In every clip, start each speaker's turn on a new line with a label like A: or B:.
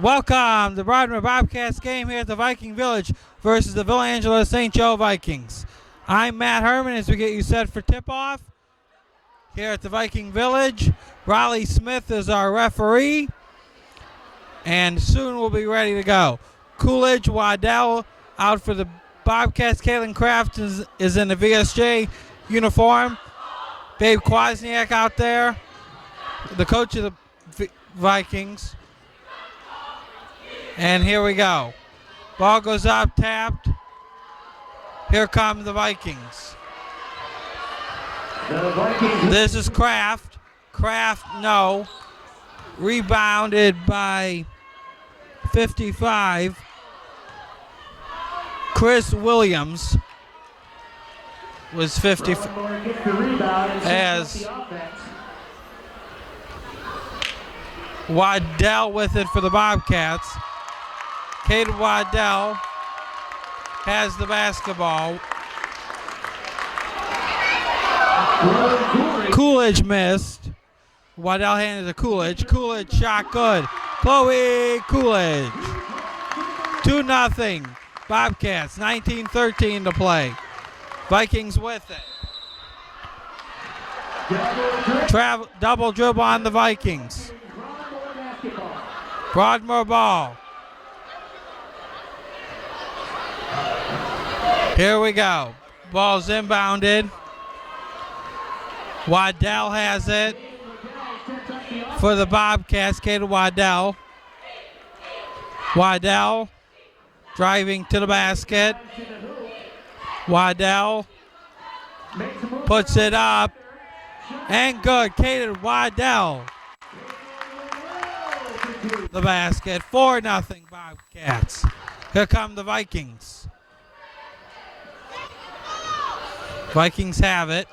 A: Welcome to Broadmoor Bobcats game here at the Viking Village versus the Villa Angela St. Joe Vikings. I'm Matt Herman as we get you set for tip-off here at the Viking Village. Raleigh Smith is our referee, and soon we'll be ready to go. Coolidge, Waddell out for the Bobcats. Caitlin Kraft is in the VSJ uniform. Babe Kwasniak out there, the coach of the Vikings. And here we go. Ball goes up, tapped. Here come the Vikings. This is Kraft. Kraft, no. Rebounded by 55. Chris Williams was 50 as Waddell with it for the Bobcats. Kate Waddell has the basketball. Coolidge missed. Waddell handed to Coolidge. Coolidge shot good. Chloe Coolidge. 2-0. Bobcats, 19-13 to play. Vikings with it. Double dribble on the Vikings. Broadmoor ball. Here we go. Ball's inbounded. Waddell has it for the Bobcats. Kate Waddell. Waddell driving to the basket. Waddell puts it up. And good. Kate Waddell. The basket. 4-0 Bobcats. Here come the Vikings. Vikings have it.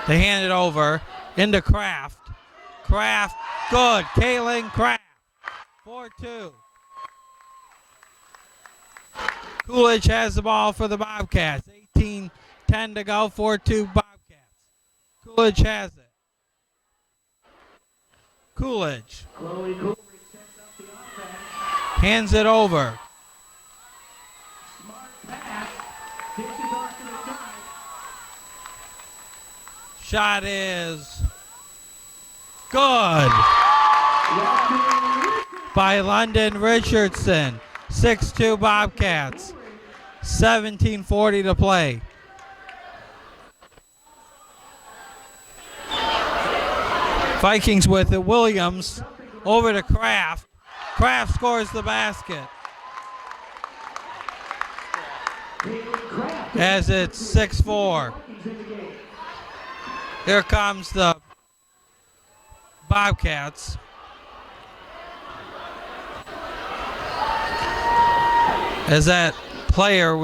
A: They hand it over into Kraft. Kraft, good. Kaylin Kraft. 4-2. Coolidge has the ball for the Bobcats. 18-10 to go. 4-2 Bobcats. Coolidge has it. Coolidge. Hands it over. Shot is good by London Richardson. 6-2 Bobcats. 17:40 to play. Vikings with it. Williams over to Kraft. Kraft scores the basket. As it's 6-4. Here comes the Bobcats. As that player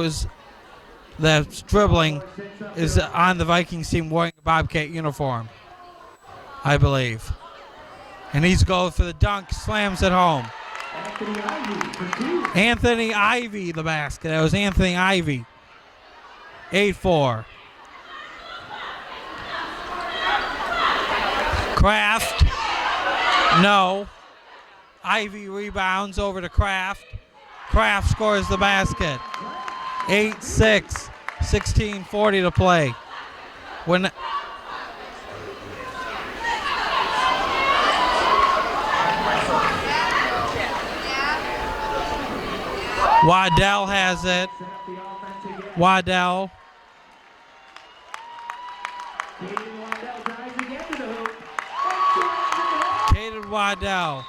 A: that's dribbling is on the Vikings team wearing a Bobcat uniform, I believe. And he's going for the dunk, slams it home. Anthony Ivy, the basket. That was Anthony Ivy. 8-4. Kraft, no. Ivy rebounds over to Kraft. Kraft scores the basket. 8-6, 16:40 to play. When Waddell has it. Waddell. Kaden Waddell.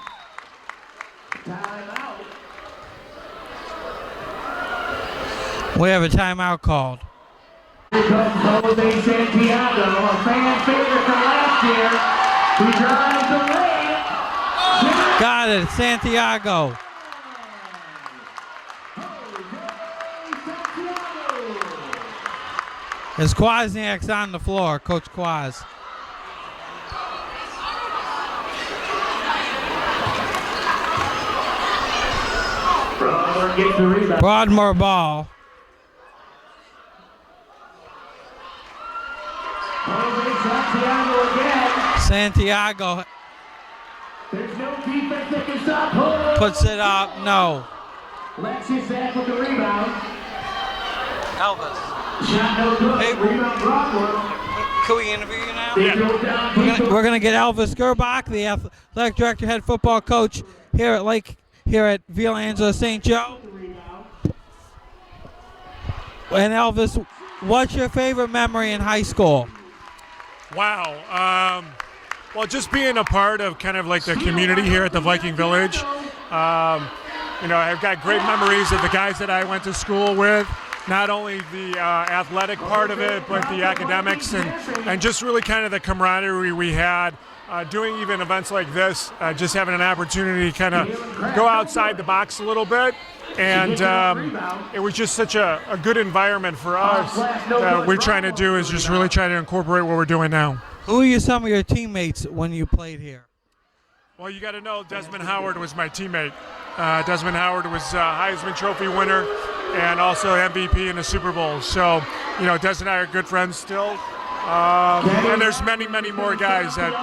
A: We have a timeout called.
B: Here comes Jose Santiago, a fan favorite from last year. He drives the lane.
A: Got it, Santiago. As Kwasniak's on the floor, Coach Kwaz. Broadmoor ball. Santiago
B: There's no defense that can stop Herald.
A: Puts it up. No.
B: Alexis Zach with the rebound.
A: Elvis.
B: Shot no good.
A: Hey,
B: Rebound Broadmoor.
A: Can we interview you now?
B: They drove down deep.
A: We're gonna get Elvis Garbac, the athletic director, head football coach here at Valentines St. Joe. And Elvis, what's your favorite memory in high school?
C: Wow. Well, just being a part of kind of like the community here at the Viking Village. I've got great memories of the guys that I went to school with. Not only the athletic part of it, but the academics and just really kind of the camaraderie we had doing even events like this, just having an opportunity to kind of go outside the box a little bit. And it was just such a good environment for us. What we're trying to do is just really trying to incorporate what we're doing now.
A: Who are some of your teammates when you played here?
C: Well, you got to know Desmond Howard was my teammate. Desmond Howard was Heisman Trophy winner and also MVP in the Super Bowl. So, Des and I are good friends still. And there's many, many more guys that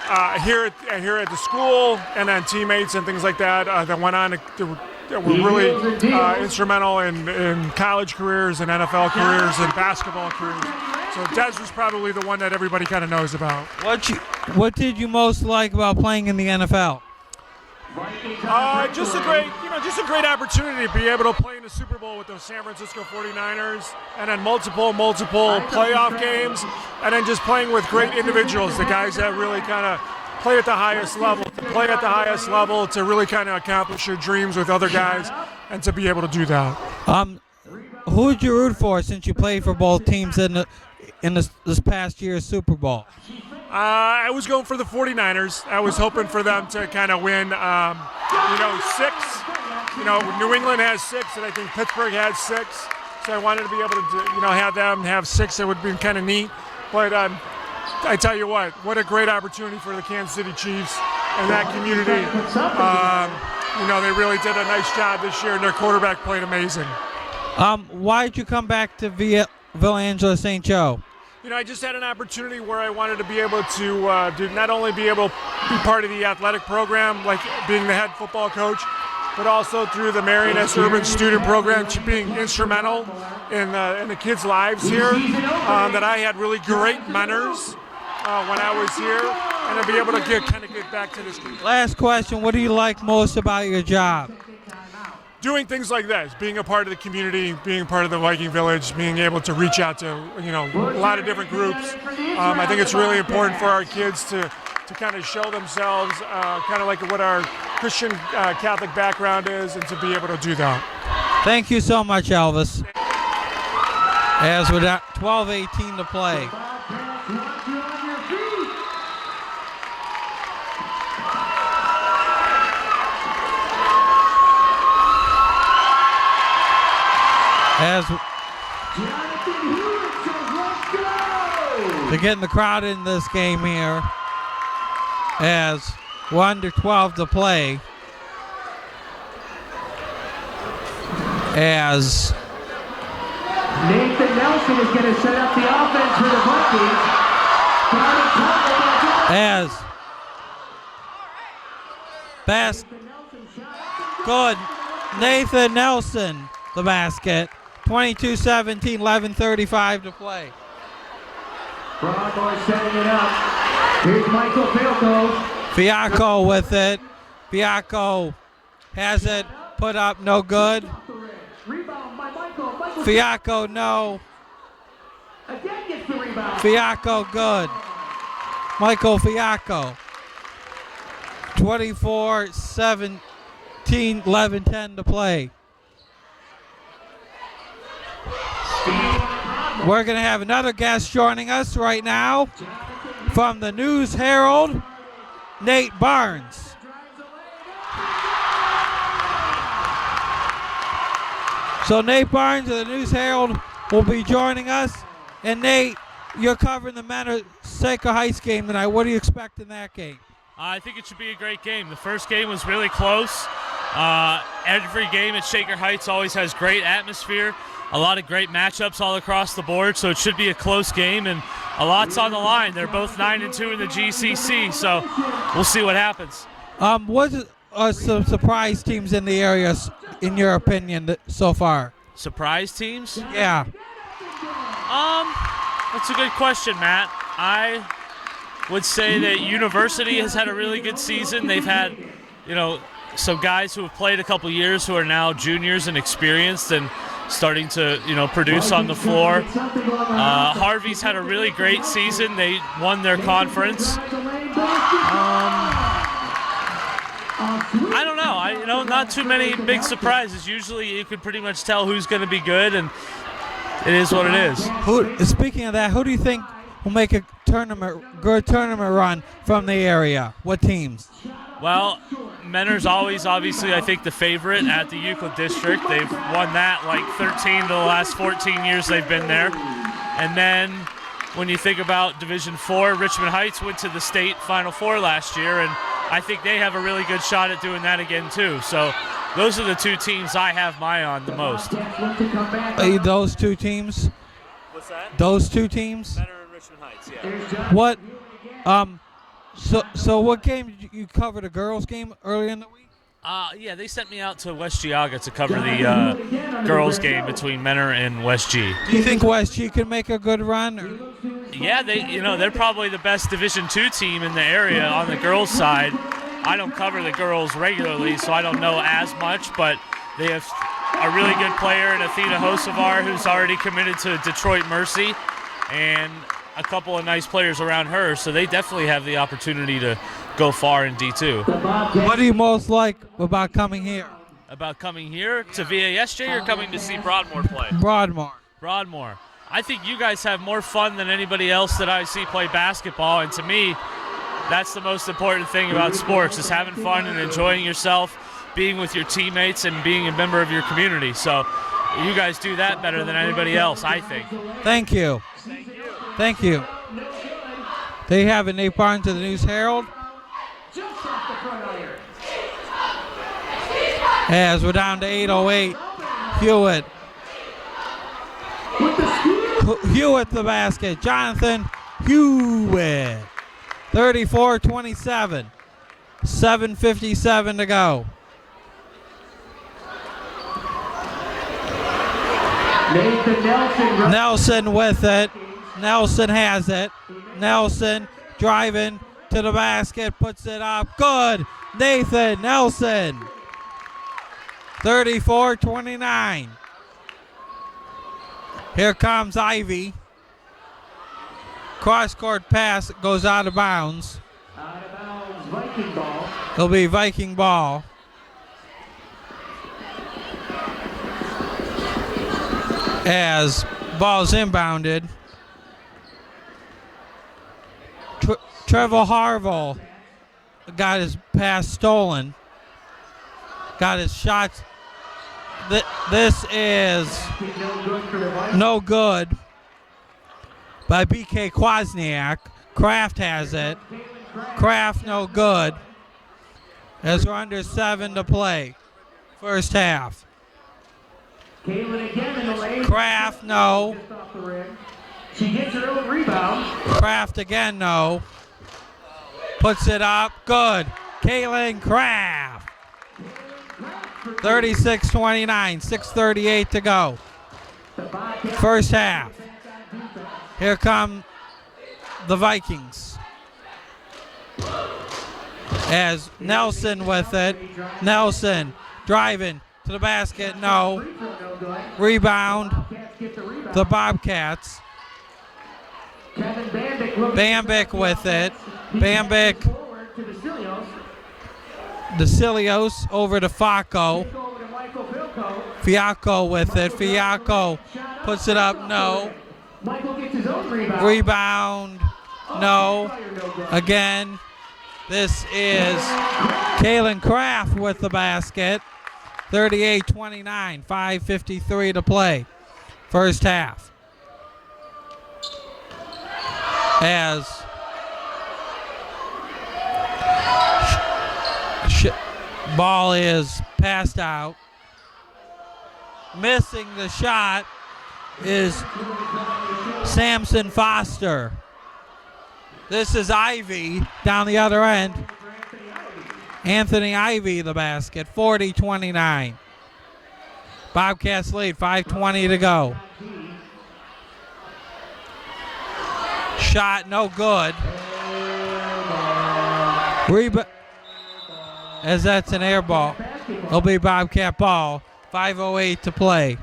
C: I, here at the school, and then teammates and things like that that went on that were really instrumental in college careers and NFL careers and basketball careers. So Des was probably the one that everybody kind of knows about.
A: What did you most like about playing in the NFL?
C: Just a great opportunity to be able to play in the Super Bowl with those San Francisco 49ers, and then multiple playoff games, and then just playing with great individuals, the guys that really kind of play at the highest level, to really kind of accomplish your dreams with other guys, and to be able to do that.
A: Who would you root for since you played for both teams in this past year's Super Bowl?
C: I was going for the 49ers. I was hoping for them to kind of win, 6. New England has 6, and I think Pittsburgh has 6. So I wanted to be able to, have them have 6. That would have been kind of neat. But I tell you what a great opportunity for the Kansas City Chiefs and that community. They really did a nice job this year, and their quarterback played amazing.
A: Why did you come back to Valentines St. Joe?
C: I just had an opportunity where I wanted to be able to not only be able to be part of the athletic program, like being the head football coach, but also through the Marion S. Urban Student Program, being instrumental in the kids' lives here. That I had really great mentors when I was here, and to be able to get back to this group.
A: Last question: what do you like most about your job?
C: Doing things like this, being a part of the community, being part of the Viking Village, being able to reach out to a lot of different groups. I think it's really important for our kids to kind of show themselves, kind of like what our Christian Catholic background is, and to be able to do that.
A: Thank you so much, Elvis. As with 12:18 to play. As they're getting the crowd in this game here, as we're under 12 to play, as
B: Nathan Nelson is going to set up the offense for the Vikings.
A: Good. Nathan Nelson, the basket. 22-17, 11:35 to play.
B: Broadmoor setting it up. Here's Michael
A: Fiacco with it. Fiacco has it put up, no good.
B: Rebound by Michael.
A: Fiacco, no.
B: Again gets the rebound.
A: Fiacco, good. Michael Fiacco. 24-17, 11:10 to play. We're going to have another guest joining us right now from the News Herald, Nate Barnes. So Nate Barnes of the News Herald will be joining us. And Nate, you're covering the Manaseka Heights game tonight. What do you expect in that game?
D: I think it should be a great game. The first game was really close. Every game at Shaker Heights always has great atmosphere, a lot of great matchups all across the board, so it should be a close game, and a lot's on the line. They're both 9-2 in the GCC, so we'll see what happens.
A: What are some surprise teams in the area, in your opinion, so far?
D: Surprise teams?
A: Yeah.
D: That's a good question, Matt. I would say that University has had a really good season. They've had, some guys who have played a couple years who are now juniors and experienced and starting to, produce on the floor. Harvey's had a really great season. They won their conference. I don't know. Not too many big surprises. Usually you could pretty much tell who's going to be good, and it is what it is.
A: Speaking of that, who do you think will make a good tournament run from the area? What teams?
D: Well, Mentor's always, obviously, I think, the favorite at the Euclid District. They've won that like 13 of the last 14 years they've been there. And then when you think about Division IV, Richmond Heights went to the state Final Four last year, and I think they have a really good shot at doing that again, too. So those are the two teams I have my eye on the most.
A: Those two teams?
D: What's that?
A: Those two teams?
D: Mentor and Richmond Heights, yeah.
A: What? So what game did you cover? The girls' game earlier in the week?
D: Yeah, they sent me out to West Geauga to cover the girls' game between Mentor and West G.
A: Do you think West G can make a good run? Or?
D: Yeah, they're probably the best Division II team in the area on the girls' side. I don't cover the girls regularly, so I don't know as much, but they have a really good player in Athena Hosevar, who's already committed to Detroit Mercy, and a couple of nice players around her, so they definitely have the opportunity to go far in D2.
A: What do you most like about coming here?
D: About coming here to VASJ or coming to see Broadmoor play?
A: Broadmoor.
D: Broadmoor. I think you guys have more fun than anybody else that I see play basketball, and to me, that's the most important thing about sports, is having fun and enjoying yourself, being with your teammates, and being a member of your community. So you guys do that better than anybody else, I think.
A: Thank you. Thank you. They have it, Nate Barnes of the News Herald. As we're down to 8:08, Hewitt the basket. Jonathan Hewitt. 34-27. 7:57 to go. Nelson with it. Nelson has it. Nelson driving to the basket, puts it up. Good. Nathan Nelson. 34-29. Here comes Ivy. Cross-court pass goes out of bounds.
B: Out of bounds, Viking ball.
A: It'll be Viking ball. As ball's inbounded. Trevor Harville got his pass stolen. Got his shots. This is no good by BK Kwasniak. Kraft has it. Kraft no good. As we're under 7 to play. First half. Kraft no.
B: She gets her own rebound.
A: Kraft again no. Puts it up. Good. Kaylin Kraft. 36-29. 6:38 to go. First half. Here come the Vikings. As Nelson with it. Nelson driving to the basket. No. Rebound. The Bobcats. Bambic with it. Bambic. DeCilios over to Fiaco. Fiaco with it. Fiaco puts it up. No. Rebound. No. Again. This is Kaylin Kraft with the basket. 38-29. 5:53 to play. First half. As ball is Passed out. Missing the shot is Samson Foster. This is Ivy down the other end. Anthony Ivy the basket, 40-29. Bobcats lead, 5:20 to go. Shot no good. As that's an air ball. It'll be Bobcat ball. 5:08 to play.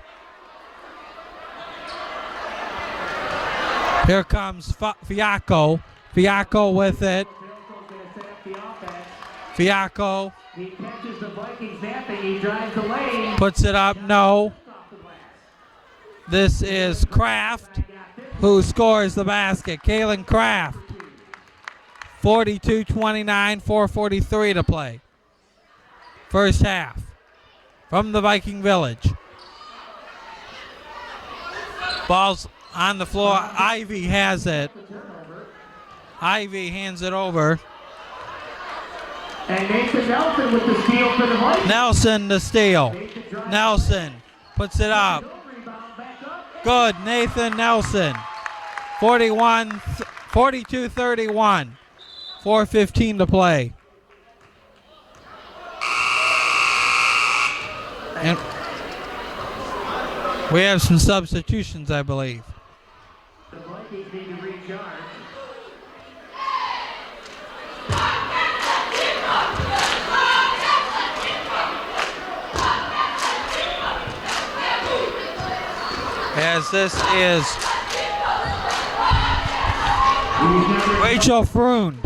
A: Here comes Fiacco. Fiacco with it. Fiacco
B: He catches the Vikings napping. He drives the lane.
A: puts it up. No. This is Kraft who scores the basket. Kalen Kraft. 42-29, 4:43 to play. First half from the Viking Village. Ball's on the floor. Ivy has it. Ivy hands it over.
B: And Nathan Nelson with the steal for the Vikings.
A: Nelson the steal. Nelson puts it up. Good, Nathan Nelson. 42-31. 4:15 to play. And we have some substitutions, I believe.
B: The Vikings need to recharge.
A: As this is Rachel Froon.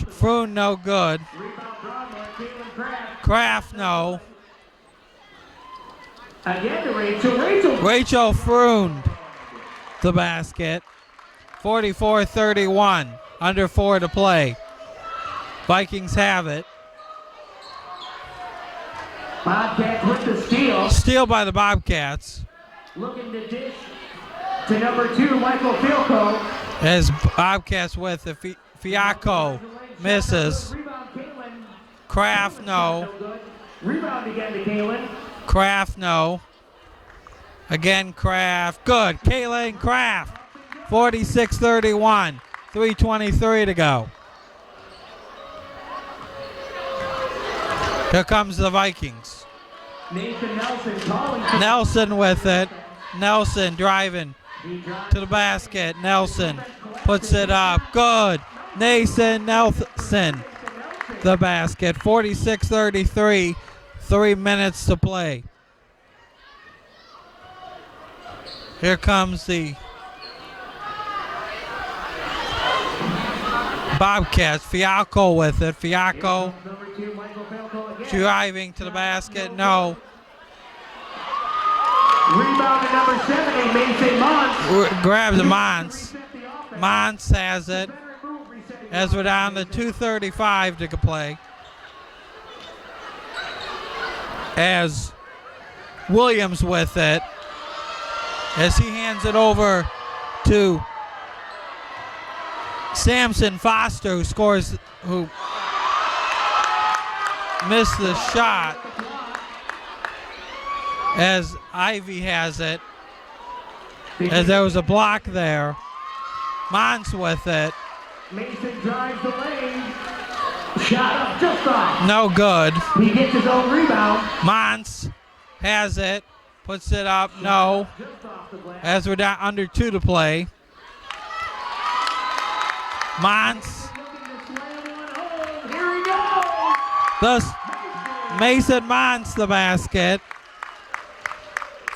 A: Froon no good. Kraft no.
B: Again to Rachel.
A: Rachel Froon the basket. 44-31. Under 4 to play. Vikings have it.
B: Bobcats with the steal.
A: Steal by the Bobcats.
B: Looking to dish to number 2, Michael Philco.
A: As Bobcats with it. Fiacco misses.
B: Rebound, Kalen.
A: Kraft no.
B: Good. Rebound again to Kalen.
A: Kraft no. Again Kraft. Good. Kalen Kraft. 46-31. 3:23 to go. Here comes the Vikings.
B: Nathan Nelson calling.
A: Nelson with it. Nelson driving to the basket. Nelson puts it up. Good. Nathan Nelson the basket. 46-33. 3 minutes to play. Here comes the Bobcats. Fiacco with it. Fiacco
B: Number 2, Michael Philco again.
A: driving to the basket. No.
B: Rebound to number 7, Mason Mons.
A: Grabs the Mons. Mons has it. As we're down to 2:35 to play. As Williams with it. As he hands it over to Samson Foster, who missed the shot. As Ivy has it. As there was a block there. Mons with it.
B: Mason drives the lane. Shot up just off.
A: No good.
B: He gets his own rebound.
A: Mons has it. Puts it up. No.
B: Just off the glass.
A: As we're down under 2 to play. Mons.
B: Here we go.
A: Thus, Mason Mons the basket.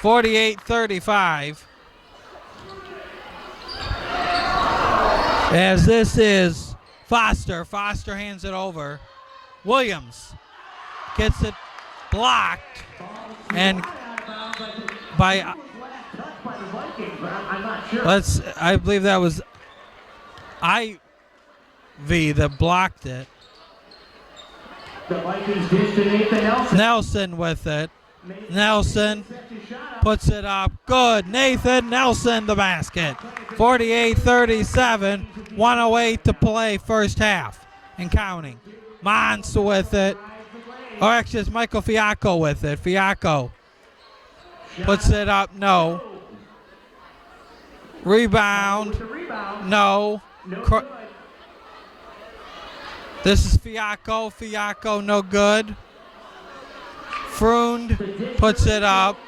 A: 48-35. As this is Foster. Foster hands it over. Williams gets it blocked. And by
B: Touched by the Vikings, but I'm not sure.
A: I believe that was Ivy that blocked it.
B: The Vikings dish to Nathan Nelson.
A: Nelson with it. Nelson puts it up. Good. Nathan Nelson the basket. 48-37. 1:08 to play first half and counting. Mons with it. Oh, actually, it's Michael Fiacco with it. Fiacco puts it up. No. Rebound.
B: With the rebound.
A: No.
B: No good.
A: This is Fiacco. Fiacco, no good. Froond puts it up.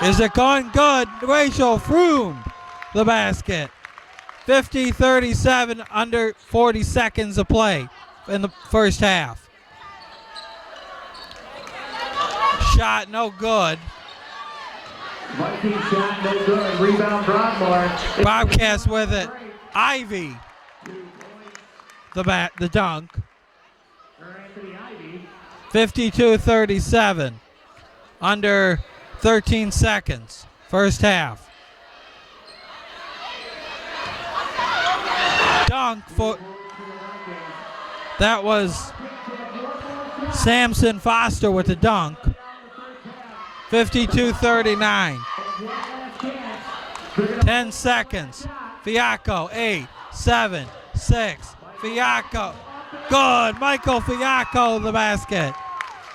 A: Is it going? Good. Rachel Froond, the basket. 50-37, under 40 seconds of play in the first half. Shot no good.
B: Viking shot no good. Rebound Broadmoor.
A: Bobcats with it. Ivy, the dunk. 52-37, under 13 seconds, first half. Dunk for, that was Samson Foster with the dunk. 52-39. 10 seconds. Fiacco, 8, 7, 6. Fiacco, good. Michael Fiacco, the basket.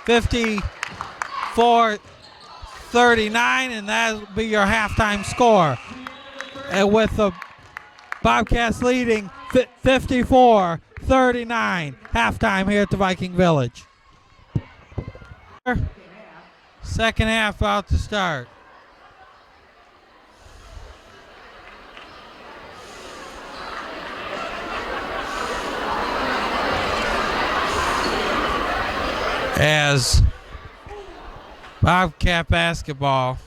A: 54-39, and that'll be your halftime score. And with the Bobcats leading 54-39, halftime here at the Viking Village. Second half about to start. As Bobcat basketball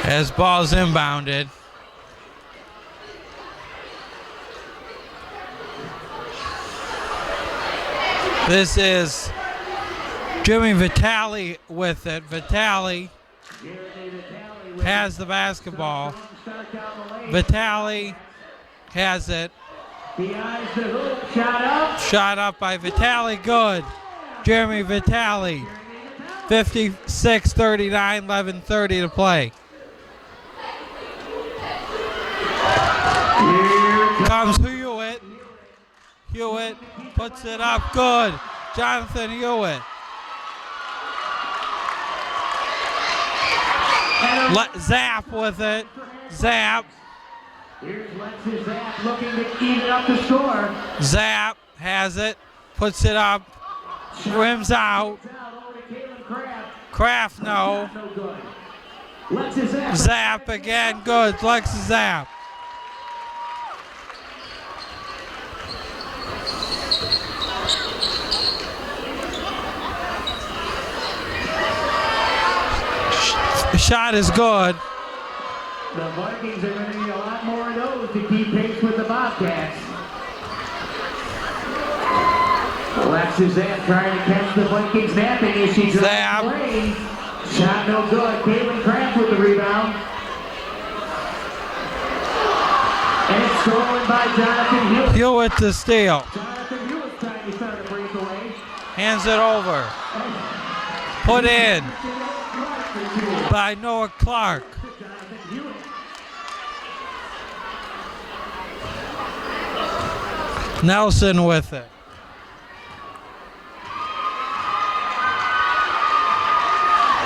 A: as ball's inbounded. This is Jimmy Vitale with it. Vitale has the basketball. Vitale has it. Shot up by Vitale, good. Jeremy Vitale. 56-39, 11:30 to play. Here comes Hewitt. Hewitt puts it up, good. Jonathan Hewitt. Zap with it. Zap.
B: Here's Lexi Zap looking to even up the score.
A: Zap has it. Puts it up. Rims out. Kraft, no. Zap again, good. Lexi Zap. Shot is good.
B: The Vikings are going to need a lot more of those to keep pace with the Bobcats. Alexis Zap trying to catch the Vikings napping as she drives the lane. Shot no good. Caitlin Kraft with the rebound. And it's stolen by Jonathan Hewitt.
A: Hewitt to steal.
B: Jonathan Hewitt trying to start a breakaway.
A: Hands it over. Put in by Noah Clark. Nelson with it.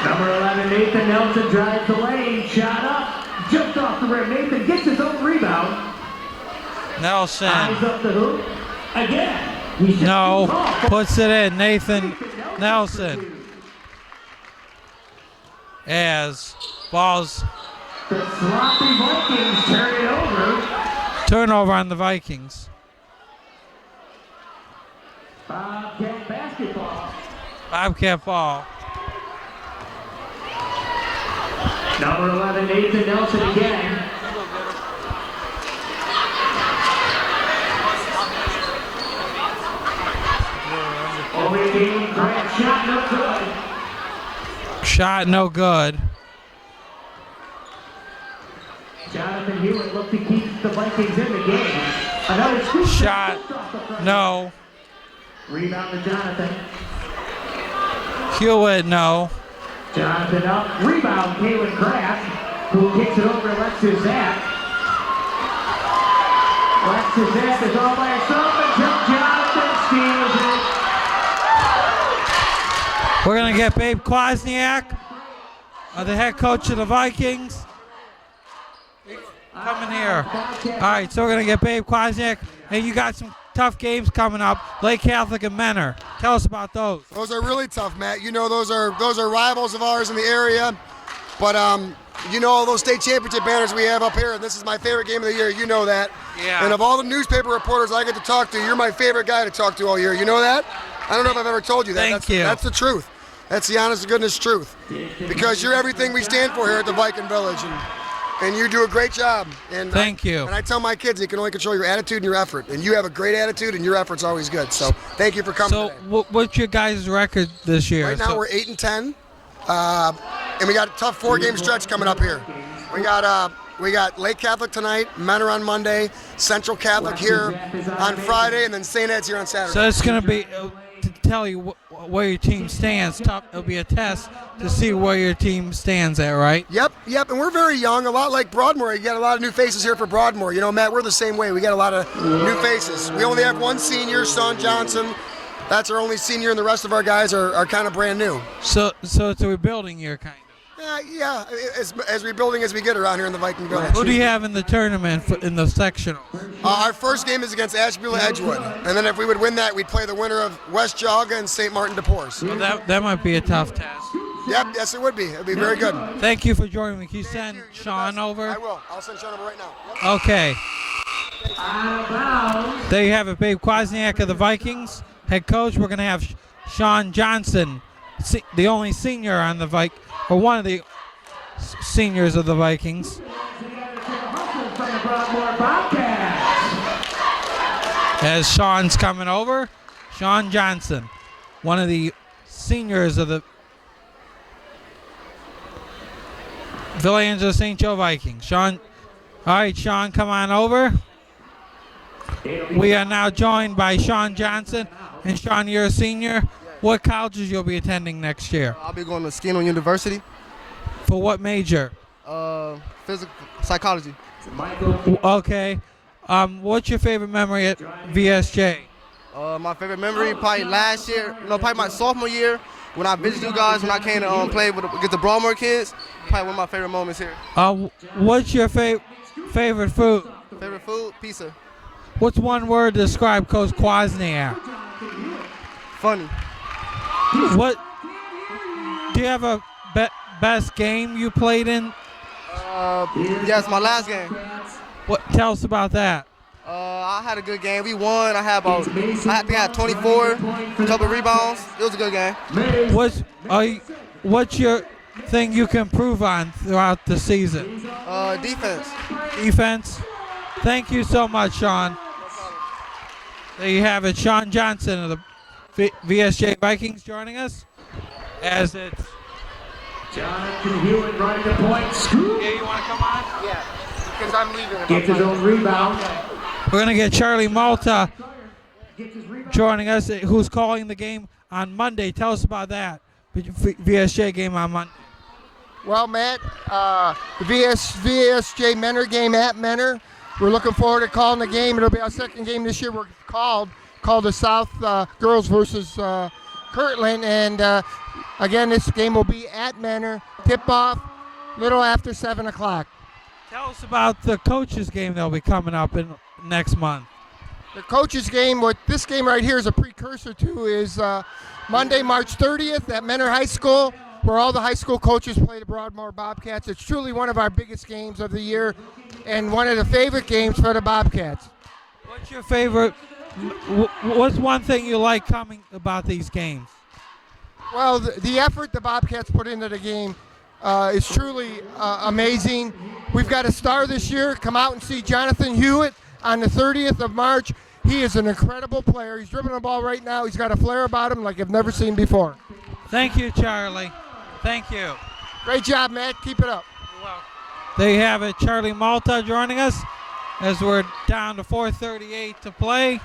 B: Number 11, Nathan Nelson drives the lane. Shot up. Just off the rim. Nathan gets his own rebound.
A: Nelson.
B: Eyes up the hoop. Again.
A: No. Puts it in. Nathan Nelson. As balls.
B: The sloppy Vikings turn it over.
A: Turnover on the Vikings.
B: Bobcat basketball.
A: Bobcat ball.
B: Number 11, Nathan Nelson again. Only game Grant shot no good.
A: Shot no good.
B: Jonathan Hewitt looked to keep the Vikings in the game. Another scoop
A: Shot no.
B: Rebound to Jonathan.
A: Hewitt no.
B: Jonathan up. Rebound, Caitlin Kraft. who kicks it over to Alexis Zack. Alexis Zack is all by herself until Jonathan steals it.
A: We're going to get Babe Kwasniak, the head coach of the Vikings. Coming here. All right, so we're going to get Babe Kwasniak. And you got some tough games coming up, Lake Catholic and Menor. Tell us about those.
E: Those are really tough, Matt. You know, those are rivals of ours in the area. But you know all those state championship banners we have up here, and this is my favorite game of the year. You know that.
A: Yeah.
E: And of all the newspaper reporters I get to talk to, you're my favorite guy to talk to all year. You know that? I don't know if I've ever told you that.
A: Thank you.
E: That's the truth. That's the honest to goodness truth. Because you're everything we stand for here at the Viking Village. And you do a great job. And
A: Thank you.
E: And I tell my kids you can only control your attitude and your effort. And you have a great attitude, and your effort's always good. So thank you for coming
A: So
E: today.
A: what's your guys' record this year?
E: Right now we're 8-10, and we got a tough 4-game stretch coming up here. We got Lake Catholic tonight, Menor on Monday, Central Catholic here on Friday, and then St. Ed's here on Saturday.
A: So it's going to be to tell you where your team stands. It'll be a test to see where your team stands at, right?
E: Yep, and we're very young, a lot like Broadmoor. You got a lot of new faces here for Broadmoor. You know, Matt, we're the same way. We got a lot of new faces. We only have one senior, Sean Johnson. That's our only senior, and the rest of our guys are kind of brand new.
A: So it's a rebuilding year, kind of.
E: Yeah, as rebuilding as we get around here in the Viking Village.
A: Who do you have in the tournament in the sectionals?
E: Our first game is against Ashbula Edgewood, and then if we would win that, we'd play the winner of West Jogga and St. Martin de Porres.
A: Well, that might be a tough test.
E: Yep, yes it would be. It would be very good.
A: Thank you for joining me. Can you send Sean over?
E: I will. I'll send Sean over right now. Yep.
A: Okay. There you have it, Babe Kwasniak of the Vikings, head coach. We're going to have Sean Johnson, the only senior on the or one of the seniors of the Vikings.
B: Broadmoor Bobcats.
A: As Sean's coming over, Sean Johnson, one of the seniors of the Villangela St. Joe Vikings. Sean, all right, Sean, come on over. We are now joined by Sean Johnson. And Sean, you're a senior. What colleges you'll be attending next year?
F: I'll be going to Skino University.
A: For what major?
F: Physical psychology.
A: Okay. What's your favorite memory at VSJ?
F: My favorite memory probably last year, probably my sophomore year when I visited you guys when I came to play against the Broadmoor kids. Probably one of my favorite moments here.
A: What's your favorite food?
F: Favorite food? Pizza.
A: What's one word to describe Coach Kwasniak?
F: Funny.
A: What? Do you have a best game you played in?
F: Yes, my last game.
A: What? Tell us about that.
F: I had a good game. We won. I think I had 24, a couple of rebounds. It was a good game.
A: What's your thing you can improve on throughout the season?
F: Defense.
A: Defense. Thank you so much, Sean. There you have it, Sean Johnson of the VSJ Vikings joining us. As it's
B: Jonathan Hewitt running the point. Scoop.
A: Yeah, you want to come on?
F: Yeah, because I'm leaving.
B: Gets his own rebound.
A: We're going to get Charlie Malta joining us, who's calling the game on Monday. Tell us about that. VSJ game on Monday.
G: Well, Matt, the VSJ Menor game at Menor. We're looking forward to calling the game. It'll be our second game this year. We're called the South Girls versus Kirtland. And again, this game will be at Menor. Tip-off little after 7 o'clock.
A: Tell us about the coaches game that'll be coming up in next month.
G: The coaches game, what this game right here is a precursor to, is Monday, March 30th at Menor High School, where all the high school coaches play the Broadmoor Bobcats. It's truly one of our biggest games of the year and one of the favorite games for the Bobcats.
A: What's your favorite? What's one thing you like coming about these games?
G: Well, the effort the Bobcats put into the game is truly amazing. We've got a star this year. Come out and see Jonathan Hewitt on the 30th of March. He is an incredible player. He's dribbling the ball right now. He's got a flair about him like I've never seen before.
A: Thank you, Charlie. Thank you.
G: Great job, Matt. Keep it up.
A: There you have it, Charlie Malta joining us as we're down to 4:38 to play.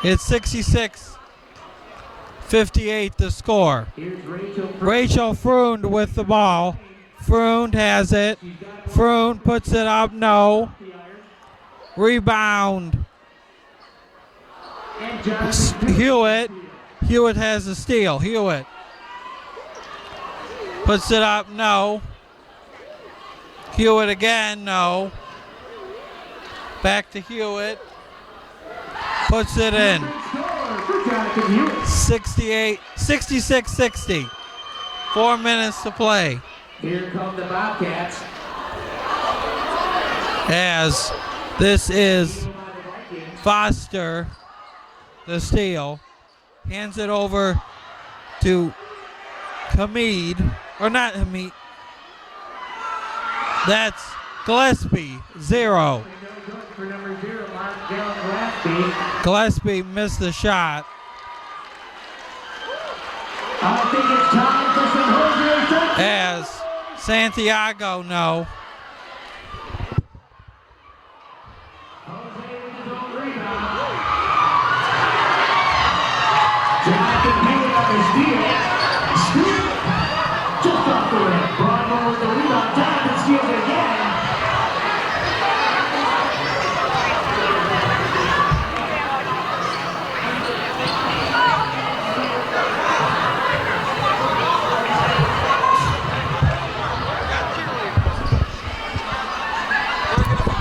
A: It's 66-58 the score. Rachel Freund with the ball Froon has it. Froon puts it up. No. Rebound. Hewitt. Hewitt has the steal. Hewitt puts it up. No. Hewitt again. No. Back to Hewitt. Puts it in. 66-60. 4 minutes to play.
B: Here come the Bobcats.
A: As this is Foster, the steal. Hands it over to Hamid. Or not Hamid. That's Gillespie, 0.
B: For number 0, Mark Gillespie.
A: Gillespie missed the shot.
B: I think it's time for some Jose.
A: As Santiago, no.
B: Jose with his own rebound. Jonathan Hewitt on the steal. Steal. Just off the rim. Broadmoor with the rebound. Jonathan steals it again.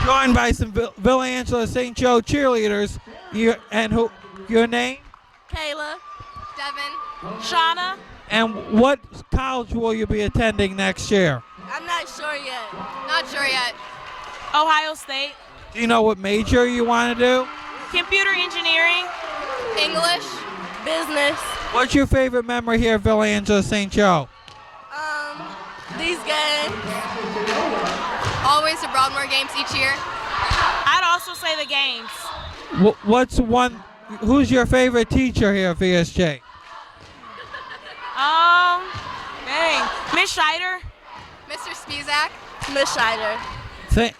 A: Joined by some Villa Angela St. Joe cheerleaders. Your name?
H: Kayla, Devin, Shauna.
A: And what college will you be attending next year?
H: I'm not sure yet. Not sure yet.
I: Ohio State.
A: Do you know what major you want to do?
I: Computer engineering.
H: English, business.
A: What's your favorite memory here at Villa Angela St. Joe?
H: These games. Always the Broadmoor games each year.
I: I'd also say the games.
A: Who's your favorite teacher here at VSJ?
I: Miss Scheider.
H: Mr. Spizak. Miss Scheider.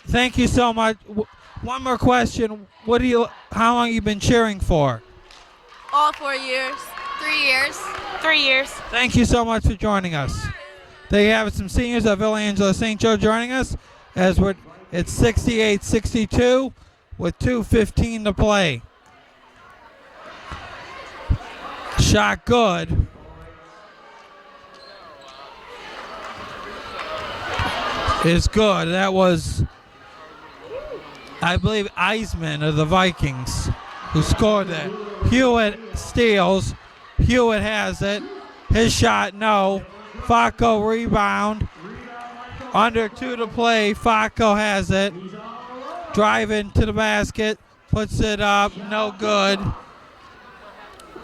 A: Thank you so much. One more question. How long you been cheering for?
H: All 4 years. 3 years.
I: 3 years.
A: Thank you so much for joining us. There you have it, some seniors at Villa Angela St. Joe joining us as it's 68-62 with 2:15 to play. Shot good. Is good. That was, I believe, Eisman of the Vikings who scored that. Hewitt steals. Hewitt has it. His shot, no. Facco rebound. Under 2 to play. Facco has it. Driving to the basket. Puts it up. No good.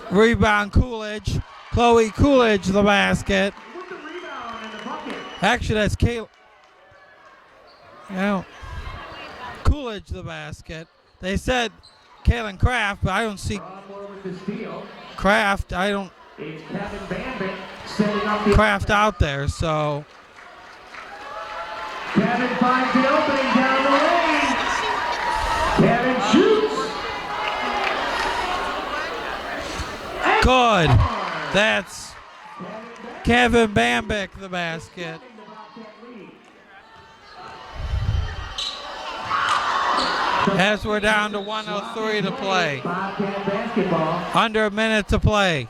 A: Rebound Coolidge. Chloe Coolidge the basket. Actually, that's Kayla. Coolidge the basket. They said Kaylin Kraft, but I don't see Kraft. I don't Kraft out there, so.
B: Kevin finds the opening down the lane. Kevin shoots.
A: Good. That's Kevin Bambick the basket. As we're down to 1:03 to play. Under a minute to play.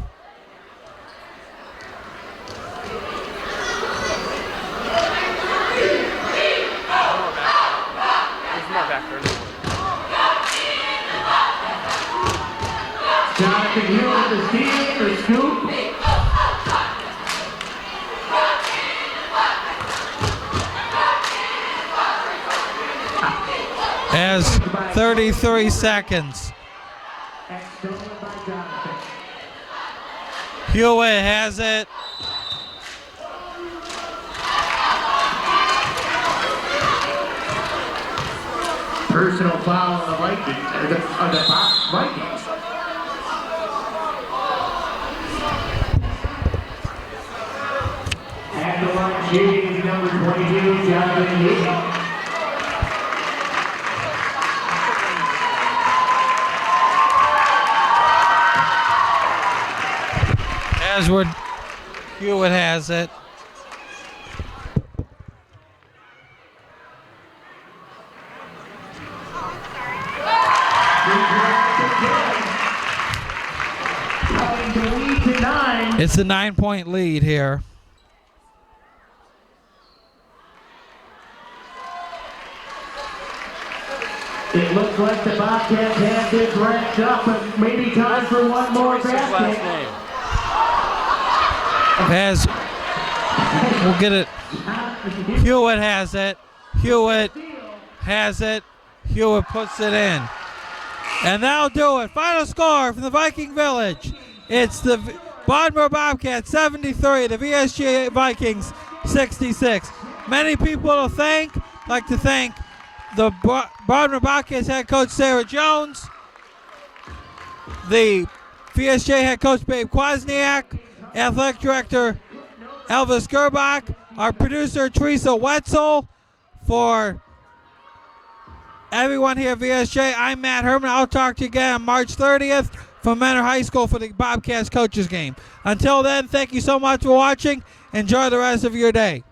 B: Jonathan Hewitt the steal or scoop.
A: As 33 seconds. Hewitt has it.
B: Personal foul on the Vikings, on the Vikings. At the line shooting number 22, Jonathan Hewitt.
A: As Hewitt has it. It's a 9-point lead here.
B: It looks like the Bobcats have this wrapped up, but maybe time for one more basket.
A: As we'll get it. Hewitt has it. Hewitt has it. Hewitt puts it in. And that'll do it. Final score from the Viking Village. It's the Broadmoor Bobcats 73, the VSJ Vikings 66. Many people to thank. I'd like to thank the Broadmoor Bobcats head coach Sarah Jones, the VSJ head coach Babe Kwasniak, athletic director Elvis Garbac, our producer Teresa Wetzel. For everyone here at VSJ, I'm Matt Herman. I'll talk to you again on March 30th from Menor High School for the Bobcats coaches game. Until then, thank you so much for watching. Enjoy the rest of your day.